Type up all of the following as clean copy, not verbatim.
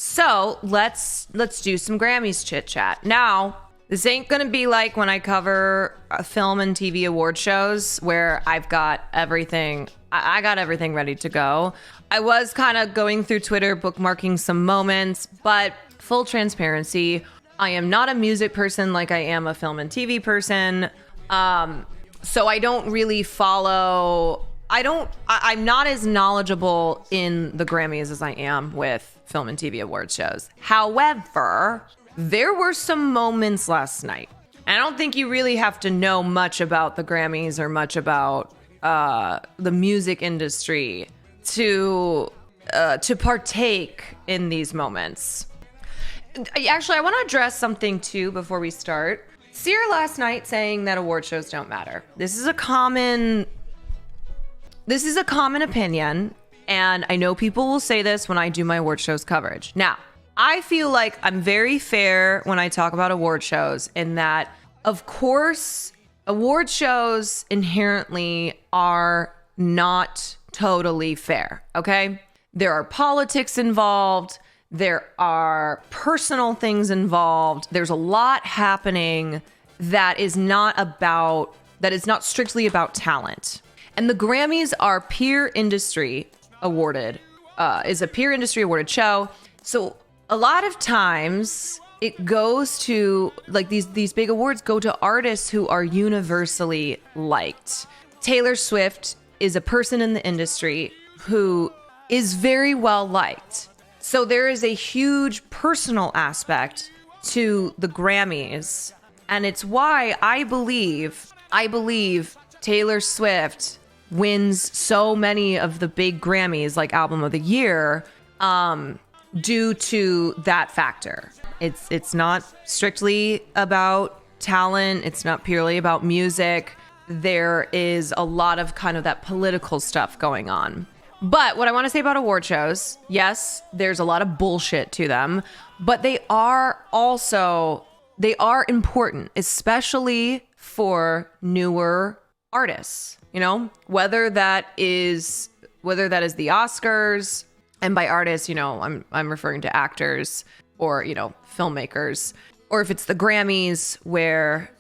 So let's do some Grammys chit chat. Now, this ain't gonna be like when I cover film and TV award shows where I've got everything. I got everything ready to go. I was kind of going through Twitter, bookmarking some moments, but full transparency, I am not a music person like I am a film and TV person. So I don't really follow. I'm not as knowledgeable in the Grammys as I am with film and TV award shows. However, there were some moments last night. I don't think you really have to know much about the Grammys or much about the music industry to partake in these moments. Actually, I want to address something too before we start. Sear last night saying that award shows don't matter. This is a common opinion, and I know people will say this when I do my award shows coverage. Now, I feel like I'm very fair when I talk about award shows in that, of course, award shows inherently are not totally fair, okay? There are politics involved. There are personal things involved. There's a lot happening that is not strictly about talent. And the Grammys are peer industry awarded, is a peer industry awarded show. So a lot of times it goes to, like, these big awards go to artists who are universally liked. Taylor Swift is a person in the industry who is very well liked. So there is a huge personal aspect to the Grammys. And it's why I believe Taylor Swift wins so many of the big Grammys, like Album of the Year, due to that factor. It's not strictly about talent. It's not purely about music. There is a lot of kind of that political stuff going on. But what I want to say about award shows, yes, there's a lot of bullshit to them, but they are important, especially for newer artists, you know, whether that is the Oscars, and by artists, you know, I'm referring to actors or, you know, filmmakers, or if it's the Grammys where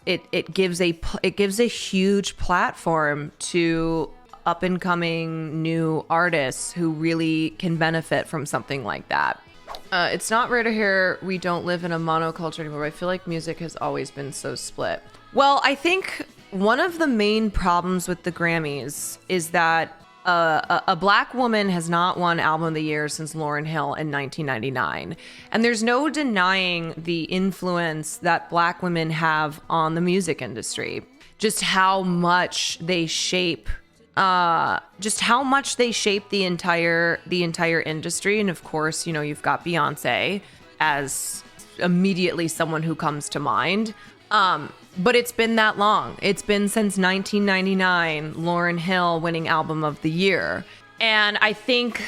it gives a huge platform to up and coming new artists who really can benefit from something like that. It's not rare to hear we don't live in a monoculture anymore, but I feel like music has always been so split. Well, I think one of the main problems with the Grammys is that a black woman has not won Album of the Year since Lauryn Hill in 1999. And there's no denying the influence that black women have on the music industry. Just how much they shape the entire industry. And of course, you know, you've got Beyonce as immediately someone who comes to mind. But it's been that long. It's been since 1999, Lauryn Hill winning Album of the Year. And I think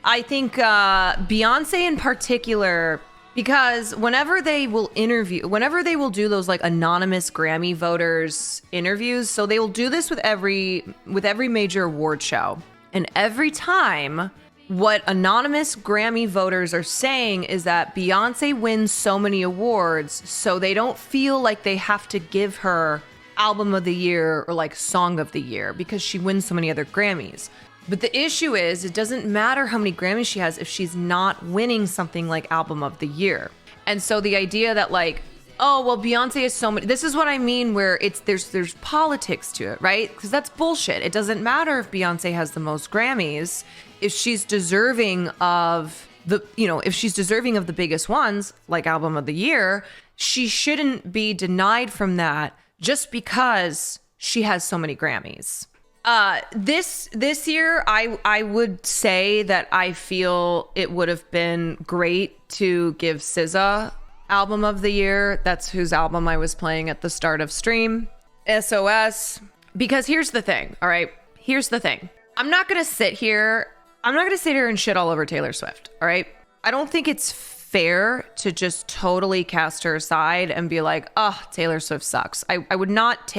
Beyonce in particular, because whenever they will do those like anonymous Grammy voters interviews, so they will do this with every major award show. And every time, what anonymous Grammy voters are saying is that Beyonce wins so many awards, so they don't feel like they have to give her Album of the Year or like Song of the Year because she wins so many other Grammys. But the issue is, it doesn't matter how many Grammys she has if she's not winning something like Album of the Year. And so the idea that like, oh, well, Beyonce has so many, this is what I mean, where there's politics to it, right? Because that's bullshit. It doesn't matter if Beyonce has the most Grammys. If she's deserving of the biggest ones, like Album of the Year, she shouldn't be denied from that just because she has so many Grammys. This year, I would say that I feel it would have been great to give SZA Album of the Year. That's whose album I was playing at the start of stream, SOS. Because here's the thing, all right? Here's the thing. I'm not going to sit here and shit all over Taylor Swift, all right? I don't think it's fair to just totally cast her aside and be like, oh, Taylor Swift sucks. I would not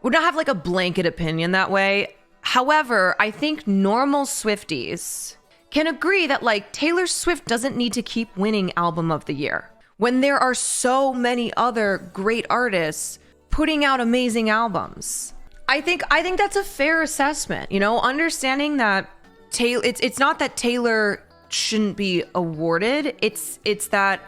would not have like a blanket opinion that way. However, I think normal Swifties can agree that like Taylor Swift doesn't need to keep winning album of the year when there are so many other great artists putting out amazing albums. I think that's a fair assessment, understanding that Taylor, it's not that Taylor shouldn't be awarded. It's that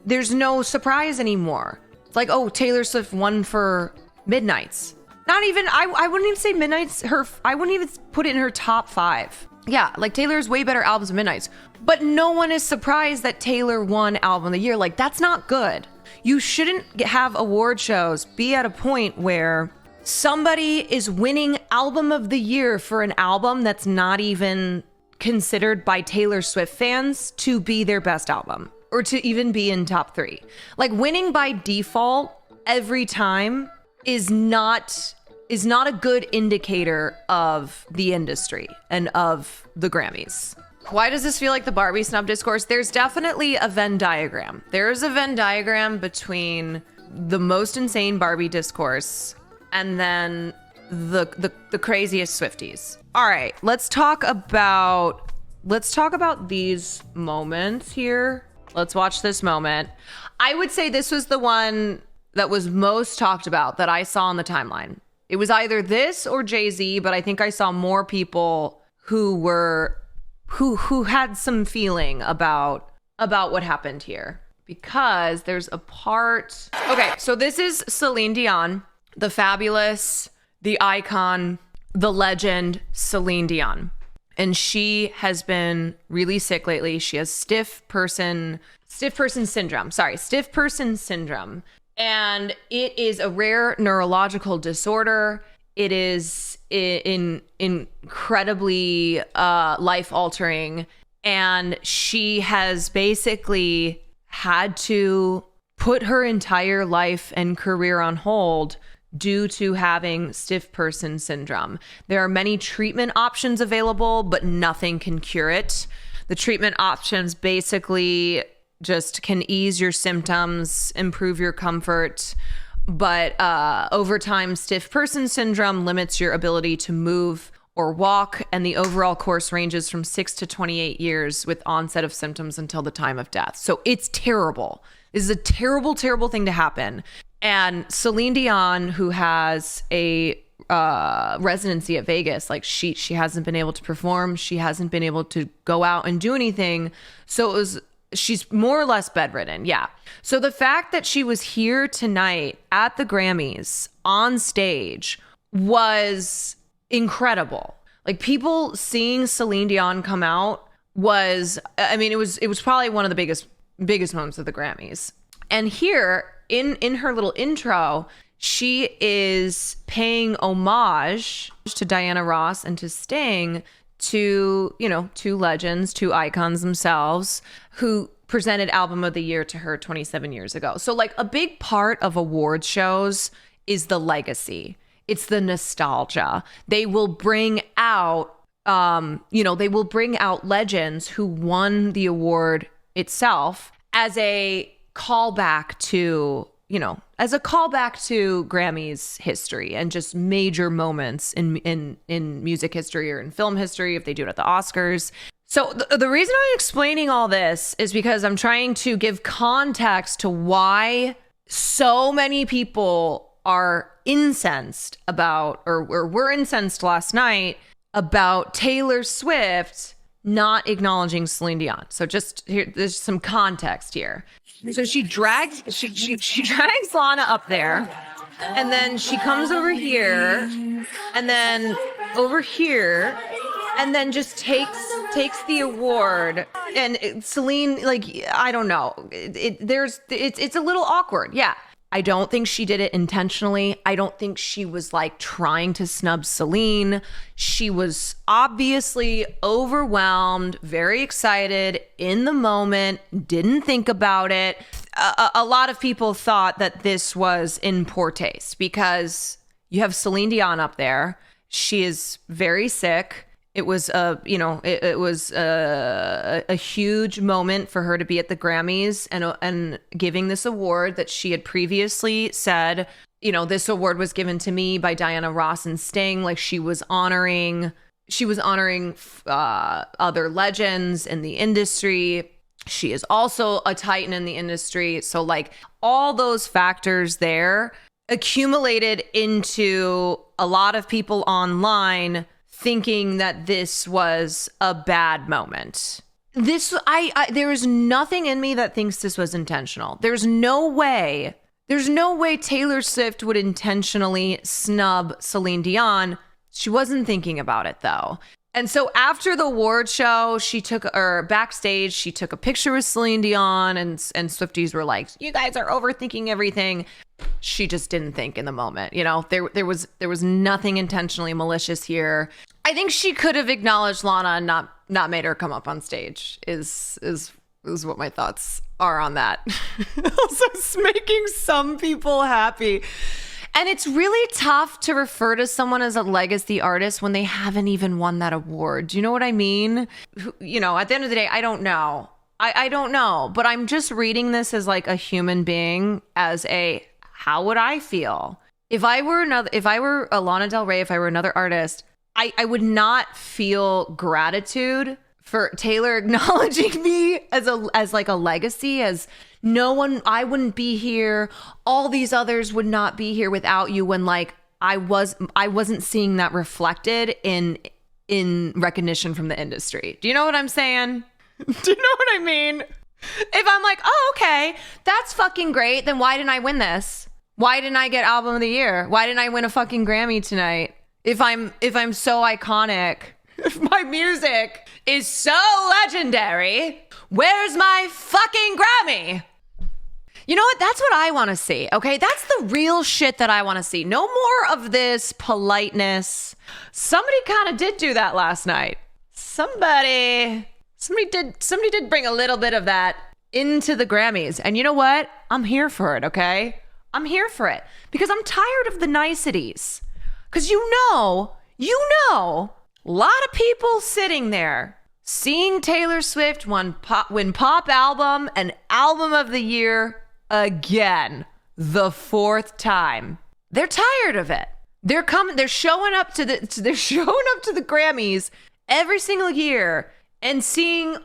there's no surprise anymore. It's like, oh, Taylor Swift won for Midnights. Not even, I wouldn't even say Midnights, I wouldn't even put it in her top 5. Yeah, like Taylor's way better albums than Midnights. But no one is surprised that Taylor won Album of the Year. Like, that's not good. You shouldn't have award shows be at a point where somebody is winning Album of the Year for an album that's not even considered by Taylor Swift fans to be their best album or to even be in top 3. Like, winning by default every time is not a good indicator of the industry and of the Grammys. Why does this feel like the Barbie snub discourse? There's definitely a Venn diagram. There's a Venn diagram between the most insane Barbie discourse and then the craziest Swifties. All right, let's talk about these moments here. Let's watch this moment. I would say this was the one that was most talked about that I saw on the timeline. It was either this or Jay-Z, but I think I saw more people who had some feeling about what happened here, because there's a part. Okay, so this is Celine Dion, the fabulous, the icon, the legend Celine Dion. And she has been really sick lately. She has stiff person syndrome. And it is a rare neurological disorder. It is incredibly life-altering. And she has basically had to put her entire life and career on hold due to having stiff person syndrome. There are many treatment options available, but nothing can cure it. The treatment options basically just can ease your symptoms, improve your comfort. But over time, stiff person syndrome limits your ability to move or walk, and the overall course ranges from 6 to 28 years with onset of symptoms until the time of death. So it's terrible. This is a terrible, terrible thing to happen. And Celine Dion, who has a residency at Vegas, like she hasn't been able to perform. She hasn't been able to go out and do anything. So she's more or less bedridden. Yeah. So the fact that she was here tonight at the Grammys on stage was incredible. Like, people seeing Celine Dion come out it was probably one of the biggest moments of the Grammys. And here in her little intro, she is paying homage to Diana Ross and to Sting, two legends, two icons themselves, who presented Album of the Year to her 27 years ago. So like, a big part of awards shows is the legacy. It's the nostalgia. They will bring out, legends who won the award itself as a callback to Grammy's history and just major moments in music history or in film history, if they do it at the Oscars. So the reason I'm explaining all this is because I'm trying to give context to why so many people are incensed about, or were incensed last night about Taylor Swift not acknowledging Celine Dion. So just here, there's some context here. So she drags Lana up there, and then she comes over here, and then over here, and then just takes the award. And Celine, like, I don't know, it's a little awkward. Yeah. I don't think she did it intentionally. I don't think she was like trying to snub Celine. She was obviously overwhelmed, very excited in the moment, didn't think about it. A lot of people thought that this was in poor taste because you have Celine Dion up there. She is very sick. It was a huge moment for her to be at the Grammys and giving this award that she had previously said, this award was given to me by Diana Ross and Sting. Like, she was honoring she was honoring other legends in the industry. She is also a titan in the industry. So like all those factors there accumulated into a lot of people online thinking that this was a bad moment. There is nothing in me that thinks this was intentional. There's no way Taylor Swift would intentionally snub Celine Dion. She wasn't thinking about it though. And so after the award show, backstage, she took a picture with Celine Dion and Swifties were like, you guys are overthinking everything. She just didn't think in the moment. You know, there was nothing intentionally malicious here. I think she could have acknowledged Lana and not made her come up on stage is what my thoughts are on that. Also, it's making some people happy. And it's really tough to refer to someone as a legacy artist when they haven't even won that award. Do you know what I mean? You know, at the end of the day, I don't know. I don't know, but I'm just reading this as like a human being, as how would I feel if I were a Lana Del Rey, if I were another artist, I would not feel gratitude for Taylor acknowledging me as like a legacy, as no one, I wouldn't be here. All these others would not be here without you, when like I wasn't seeing that reflected in recognition from the industry. Do you know what I'm saying? Do you know what I mean? If I'm like, oh, okay, that's fucking great, then why didn't I win this? Why didn't I get album of the year? Why didn't I win a fucking Grammy tonight? If I'm so iconic, if my music is so legendary, where's my fucking Grammy? You know what? That's what I want to see. Okay, that's the real shit that I want to see. No more of this politeness. Somebody kind of did do that last night. Somebody did bring a little bit of that into the Grammys. And you know what? I'm here for it, okay? I'm here for it because I'm tired of the niceties. Because you know, a lot of people sitting there seeing Taylor Swift win pop album and album of the year again, the fourth time. They're tired of it. They're showing up to the Grammys every single year and seeing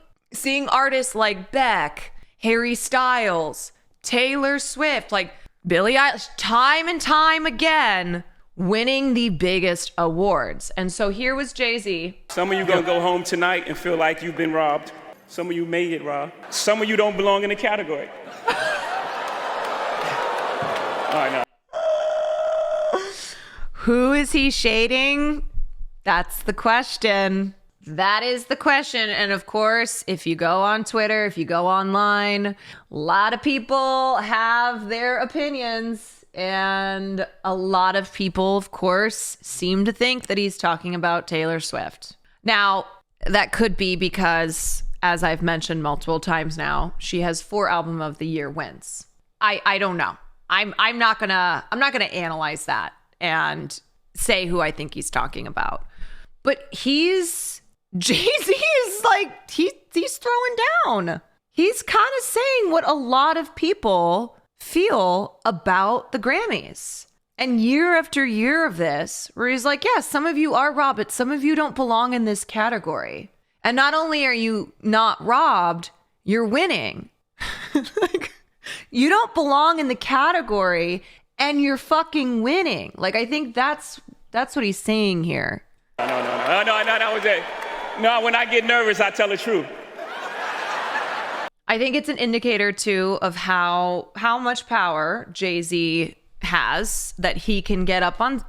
artists like Beck, Harry Styles, Taylor Swift, like Billie Eilish, time and time again, winning the biggest awards. And so here was Jay-Z. Some of you gonna go home tonight and feel like you've been robbed. Some of you may get robbed. Some of you don't belong in the category. All right, now. Who is he shading? That's the question. That is the question. And of course, if you go on Twitter, if you go online, a lot of people have their opinions. And a lot of people, of course, seem to think that he's talking about Taylor Swift. Now, that could be because, as I've mentioned multiple times now, she has 4 album of the year wins. I don't know. I'm not gonna analyze that and say who I think he's talking about. But Jay-Z is like, he's throwing down. He's kind of saying what a lot of people feel about the Grammys. And year after year of this, where he's like, yeah, some of you are robbed, but some of you don't belong in this category. And not only are you not robbed, you're winning. Like, you don't belong in the category and you're fucking winning. Like, I think that's what he's saying here. No, that was it. No, when I get nervous, I tell the truth. I think it's an indicator too of how much power Jay-Z has, that he can get up on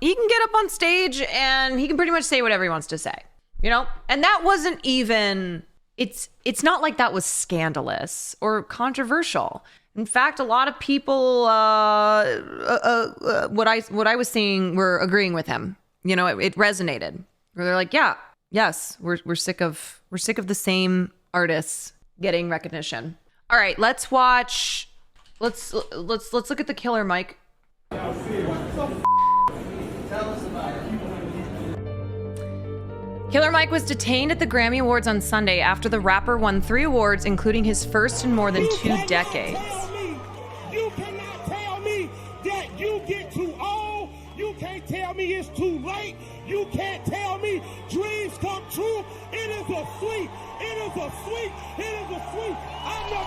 stage and he can pretty much say whatever he wants to say, you know? And that wasn't even, it's not like that was scandalous or controversial. In fact, a lot of people, what I was seeing were agreeing with him. You know, it resonated. Where they're like, yeah, yes, we're sick of the same artists getting recognition. All right, let's watch. Let's look at the Killer Mike. Killer Mike was detained at the Grammy Awards on Sunday after the rapper won 3 awards, including his first in more than 2 decades. You cannot tell me that you get too old. You can't tell me it's too late. You can't tell me dreams come a sweep. It is a sweep. It is a sweep. I'm the...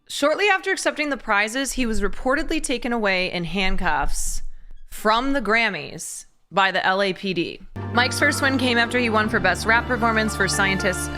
Shortly after accepting the prizes, he was reportedly taken away in handcuffs from the Grammys by the LAPD. Mike's first win came after he won for Best Rap Performance for Scientists,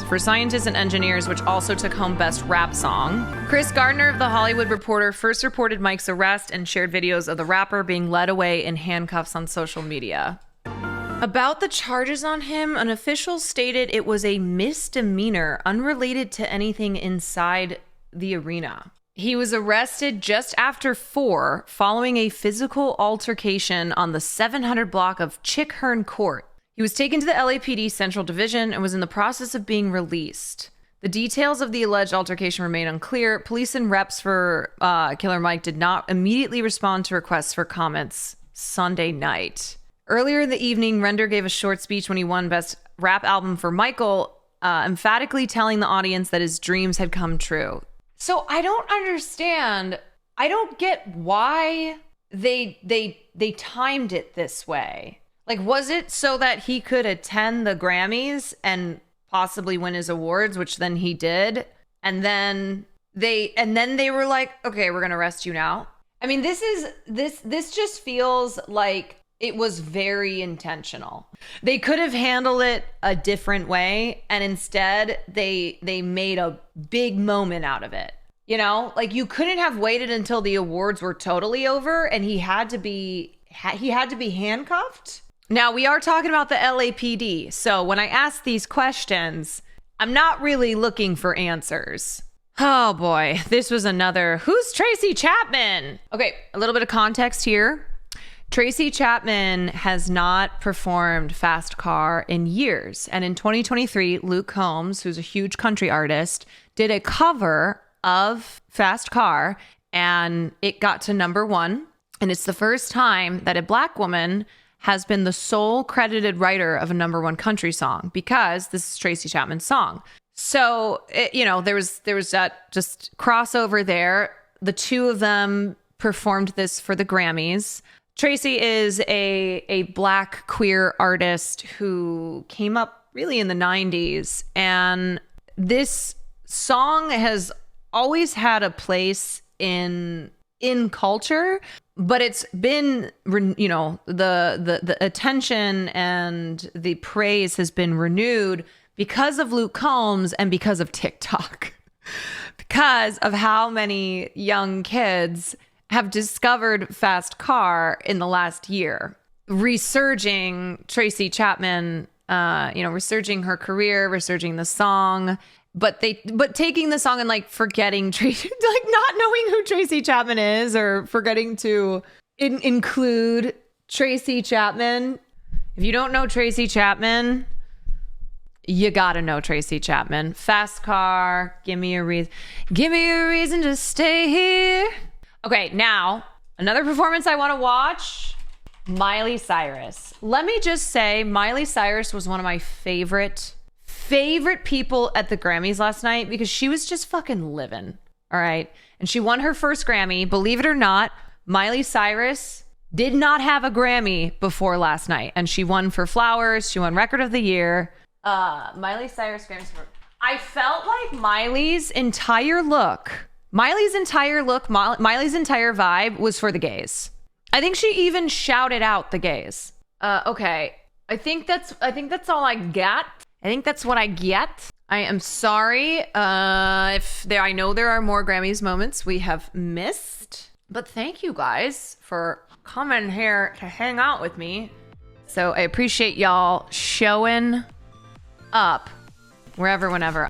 for Scientists and Engineers, which also took home Best Rap Song. Chris Gardner of The Hollywood Reporter first reported Mike's arrest and shared videos of the rapper being led away in handcuffs on social media. About the charges on him, an official stated it was a misdemeanor unrelated to anything inside the arena. He was arrested just after 4 following a physical altercation on the 700 block of Chickhearn Court. He was taken to the LAPD Central Division and was in the process of being released. The details of the alleged altercation remain unclear. Police and reps for Killer Mike did not immediately respond to requests for comments Sunday night. Earlier in the evening, Render gave a short speech when he won Best Rap Album for Michael, emphatically telling the audience that his dreams had come true. So I don't understand. I don't get why they timed it this way. Like, was it so that he could attend the Grammys and possibly win his awards, which then he did, and then they were like, okay, we're gonna arrest you now? I mean, this just feels like it was very intentional. They could have handled it a different way, and instead they made a big moment out of it. You know, like, you couldn't have waited until the awards were totally over and he had to be handcuffed. Now, we are talking about the LAPD, so when I ask these questions, I'm not really looking for answers. Oh boy, this was another, who's Tracy Chapman? Okay, a little bit of context here. Tracy Chapman has not performed Fast Car in years. And in 2023, Luke Combs, who's a huge country artist, did a cover of Fast Car, and it got to #1. And it's the first time that a Black woman has been the sole credited writer of a #1 country song, because this is Tracy Chapman's song. So, there was that just crossover there. The two of them performed this for the Grammys. Tracy is a Black queer artist who came up really in the 90s. And this song has always had a place in culture, but it's been, the attention and the praise has been renewed because of Luke Combs and because of TikTok, because of how many young kids have discovered Fast Car in the last year, resurging Tracy Chapman, resurging her career, resurging the song, but taking the song and like forgetting Tracy, like not knowing who Tracy Chapman is, or forgetting to include Tracy Chapman. If you don't know Tracy Chapman, you gotta know Tracy Chapman. Fast Car, give me a reason to stay here. Okay, now, another performance I want to watch, Miley Cyrus. Let me just say, Miley Cyrus was one of my favorite people at the Grammys last night, because she was just fucking living, all right? And she won her first Grammy. Believe it or not, Miley Cyrus did not have a Grammy before last night, and she won for Flowers. She won Record of the Year. Miley Cyrus Grammys. I felt like Miley's entire vibe was for the gays. I think she even shouted out the gays. Okay. I think that's all I got. I think that's what I get. I am sorry I know there are more Grammys moments we have missed, but thank you guys for coming here to hang out with me. So I appreciate y'all showing up wherever, whenever.